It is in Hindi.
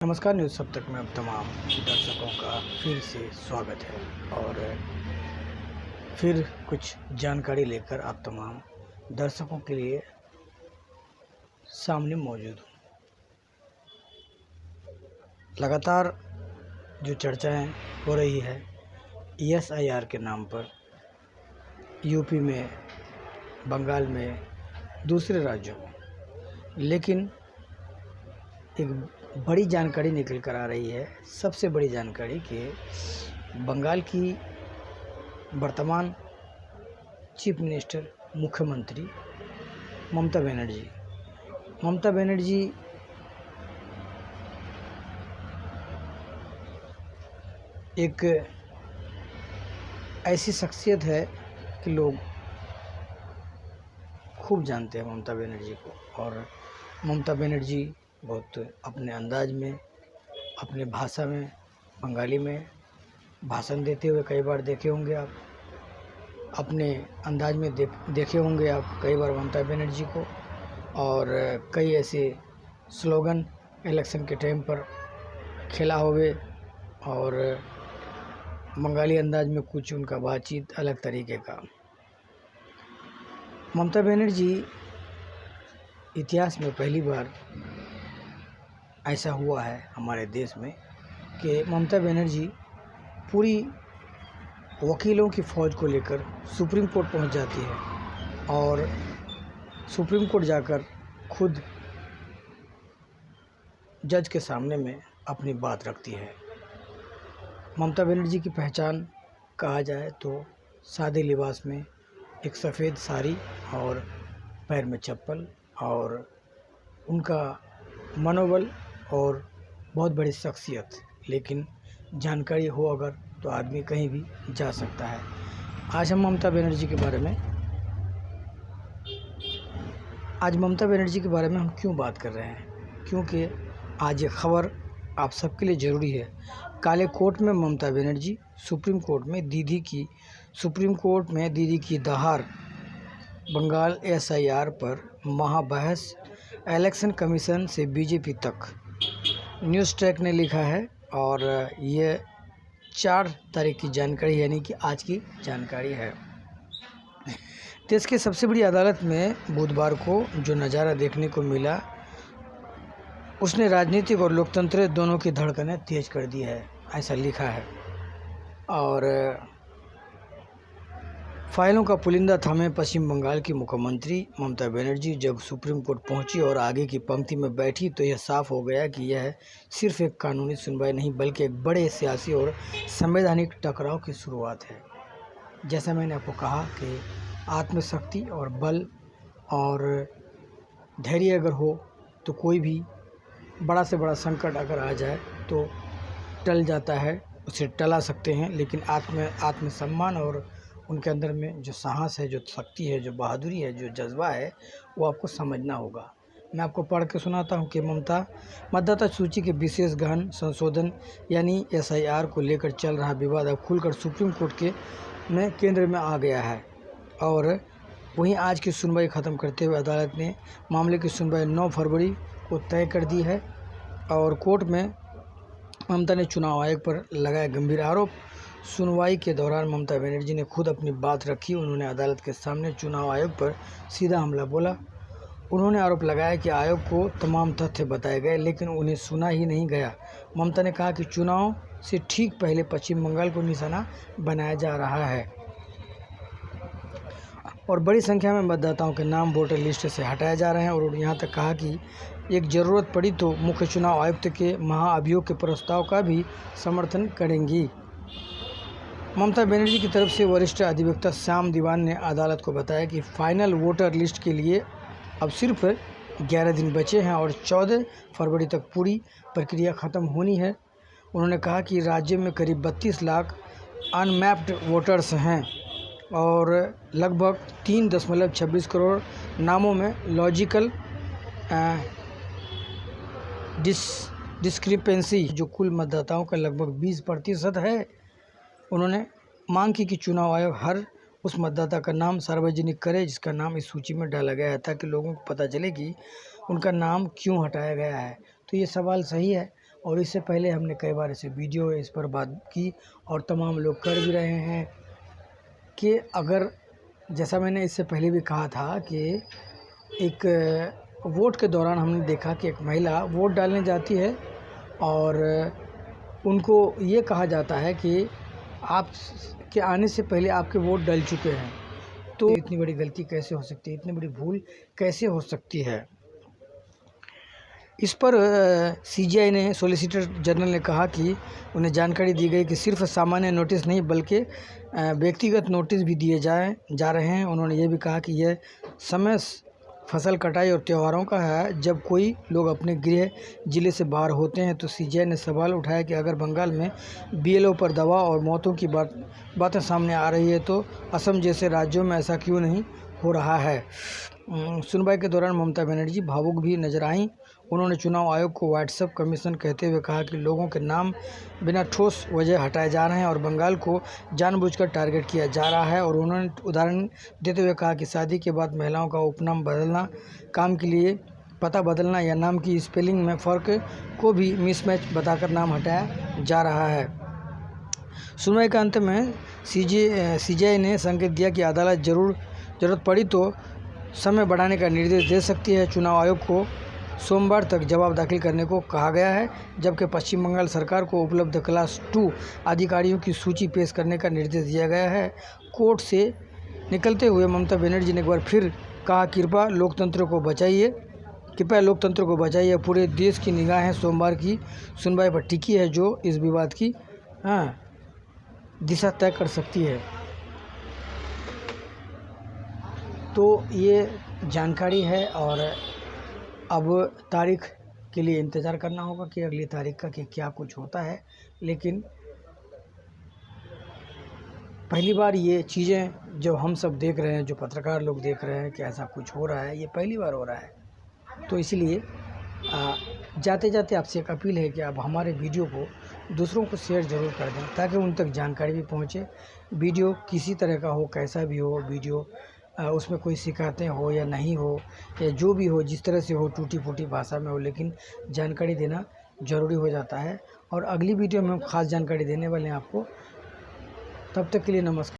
नमस्कार, न्यूज़ सब तक में अब तमाम दर्शकों का फिर से स्वागत है और फिर कुछ जानकारी लेकर आप तमाम दर्शकों के लिए सामने मौजूद हूँ। लगातार जो चर्चाएं हो रही है ESIR के नाम पर यूपी में, बंगाल में, दूसरे राज्यों में, लेकिन एक बड़ी जानकारी निकल कर आ रही है। सबसे बड़ी जानकारी कि बंगाल की वर्तमान चीफ मिनिस्टर, मुख्यमंत्री ममता बनर्जी एक ऐसी शख्सियत है कि लोग खूब जानते हैं ममता बनर्जी को। और ममता बनर्जी बहुत अपने अंदाज में, अपने भाषा में, बंगाली में भाषण देते हुए कई बार देखे होंगे आप। अपने अंदाज में देखे होंगे आप कई बार ममता बनर्जी को। और कई ऐसे स्लोगन इलेक्शन के टाइम पर खेला हुए और बंगाली अंदाज में कुछ उनका बातचीत अलग तरीके का। ममता बनर्जी इतिहास में पहली बार ऐसा हुआ है हमारे देश में कि ममता बनर्जी पूरी वकीलों की फ़ौज को लेकर सुप्रीम कोर्ट पहुंच जाती है और सुप्रीम कोर्ट जाकर खुद जज के सामने में अपनी बात रखती है। ममता बनर्जी की पहचान कहा जाए तो सादे लिबास में एक सफ़ेद साड़ी और पैर में चप्पल, और उनका मनोबल और बहुत बड़ी शख्सियत। लेकिन जानकारी हो अगर तो आदमी कहीं भी जा सकता है। आज ममता बनर्जी के बारे में हम क्यों बात कर रहे हैं? क्योंकि आज ये खबर आप सबके लिए ज़रूरी है। काले कोर्ट में ममता बनर्जी, सुप्रीम कोर्ट में दीदी की दहाड़, बंगाल SIR पर महाबहस, इलेक्शन कमीशन से बीजेपी तक। न्यूज़ ट्रैक ने लिखा है और ये 4 तारीख की जानकारी, यानी कि आज की जानकारी है। देश की सबसे बड़ी अदालत में बुधवार को जो नज़ारा देखने को मिला, उसने राजनीतिक और लोकतंत्र दोनों की धड़कनें तेज कर दी है, ऐसा लिखा है। और फाइलों का पुलिंदा थामे पश्चिम बंगाल की मुख्यमंत्री ममता बनर्जी जब सुप्रीम कोर्ट पहुंची और आगे की पंक्ति में बैठी तो यह साफ हो गया कि यह सिर्फ एक कानूनी सुनवाई नहीं बल्कि एक बड़े सियासी और संवैधानिक टकराव की शुरुआत है। जैसा मैंने आपको कहा कि आत्मशक्ति और बल और धैर्य अगर हो तो कोई भी बड़ा से बड़ा संकट अगर आ जाए तो टल जाता है, उसे टला सकते हैं। लेकिन आत्मसम्मान और उनके अंदर में जो साहस है, जो शक्ति है, जो बहादुरी है, जो जज्बा है, वो आपको समझना होगा। मैं आपको पढ़ के सुनाता हूँ कि ममता मतदाता सूची के विशेष गहन संशोधन यानी SIR को लेकर चल रहा विवाद अब खुलकर सुप्रीम कोर्ट के केंद्र में आ गया है। और वहीं आज की सुनवाई ख़त्म करते हुए अदालत ने मामले की सुनवाई 9 फरवरी को तय कर दी है। और कोर्ट में ममता ने चुनाव आयोग पर लगाए गंभीर आरोप। सुनवाई के दौरान ममता बनर्जी ने खुद अपनी बात रखी। उन्होंने अदालत के सामने चुनाव आयोग पर सीधा हमला बोला। उन्होंने आरोप लगाया कि आयोग को तमाम तथ्य बताए गए लेकिन उन्हें सुना ही नहीं गया। ममता ने कहा कि चुनाव से ठीक पहले पश्चिम बंगाल को निशाना बनाया जा रहा है और बड़ी संख्या में मतदाताओं के नाम वोटर लिस्ट से हटाए जा रहे हैं। और यहाँ तक कहा कि एक ज़रूरत पड़ी तो मुख्य चुनाव आयुक्त के महाअभियोग के प्रस्ताव का भी समर्थन करेंगी। ममता बनर्जी की तरफ से वरिष्ठ अधिवक्ता श्याम दीवान ने अदालत को बताया कि फाइनल वोटर लिस्ट के लिए अब सिर्फ 11 दिन बचे हैं और 14 फरवरी तक पूरी प्रक्रिया ख़त्म होनी है। उन्होंने कहा कि राज्य में करीब 32 लाख अनमैप्ड वोटर्स हैं और लगभग 3.26 करोड़ नामों में लॉजिकल डिस्क्रिपेंसी, जो कुल मतदाताओं का लगभग 20% है। उन्होंने मांग की कि चुनाव आयोग हर उस मतदाता का नाम सार्वजनिक करे जिसका नाम इस सूची में डाला गया है, ताकि लोगों को पता चले कि उनका नाम क्यों हटाया गया है। तो ये सवाल सही है। और इससे पहले हमने कई बार ऐसे वीडियो इस पर बात की और तमाम लोग कर भी रहे हैं कि अगर, जैसा मैंने इससे पहले भी कहा था कि एक वोट के दौरान हमने देखा कि एक महिला वोट डालने जाती है और उनको ये कहा जाता है कि आप के आने से पहले आपके वोट डल चुके हैं। तो इतनी बड़ी गलती कैसे हो सकती है, इतनी बड़ी भूल कैसे हो सकती है। इस पर सीजीआई ने, सॉलिसिटर जनरल ने कहा कि उन्हें जानकारी दी गई कि सिर्फ सामान्य नोटिस नहीं बल्कि व्यक्तिगत नोटिस भी दिए जा रहे हैं। उन्होंने ये भी कहा कि यह समय फसल कटाई और त्योहारों का है, जब कोई लोग अपने गृह जिले से बाहर होते हैं। तो सीजीआई ने सवाल उठाया कि अगर बंगाल में बीएलओ पर दवा और मौतों की बातें सामने आ रही है तो असम जैसे राज्यों में ऐसा क्यों नहीं हो रहा है। सुनवाई के दौरान ममता बनर्जी भावुक भी नजर आईं। उन्होंने चुनाव आयोग को व्हाट्सएप कमीशन कहते हुए कहा कि लोगों के नाम बिना ठोस वजह हटाए जा रहे हैं और बंगाल को जानबूझकर टारगेट किया जा रहा है। और उन्होंने उदाहरण देते हुए कहा कि शादी के बाद महिलाओं का उपनाम बदलना, काम के लिए पता बदलना या नाम की स्पेलिंग में फ़र्क को भी मिसमैच बताकर नाम हटाया जा रहा है। सुनवाई के अंत में सीजीआई ने संकेत दिया कि अदालत जरूरत पड़ी तो समय बढ़ाने का निर्देश दे सकती है। चुनाव आयोग को सोमवार तक जवाब दाखिल करने को कहा गया है, जबकि पश्चिम बंगाल सरकार को उपलब्ध क्लास 2 अधिकारियों की सूची पेश करने का निर्देश दिया गया है। कोर्ट से निकलते हुए ममता बनर्जी ने एक बार फिर कहा, कृपया लोकतंत्र को बचाइए। पूरे देश की निगाहें सोमवार की सुनवाई पर टिकी है, जो इस विवाद की दिशा तय कर सकती है। तो ये जानकारी है और अब तारीख के लिए इंतज़ार करना होगा कि अगली तारीख का कि क्या कुछ होता है। लेकिन पहली बार ये चीज़ें जो हम सब देख रहे हैं, जो पत्रकार लोग देख रहे हैं कि ऐसा कुछ हो रहा है, ये पहली बार हो रहा है। तो इसलिए जाते जाते आपसे एक अपील है कि आप हमारे वीडियो को दूसरों को शेयर ज़रूर कर दें ताकि उन तक जानकारी भी पहुँचे। वीडियो किसी तरह का हो, कैसा भी हो वीडियो, उसमें कोई शिकायतें हो या नहीं हो या जो भी हो, जिस तरह से हो, टूटी फूटी भाषा में हो, लेकिन जानकारी देना ज़रूरी हो जाता है। और अगली वीडियो में हम खास जानकारी देने वाले हैं आपको। तब तक के लिए नमस्कार।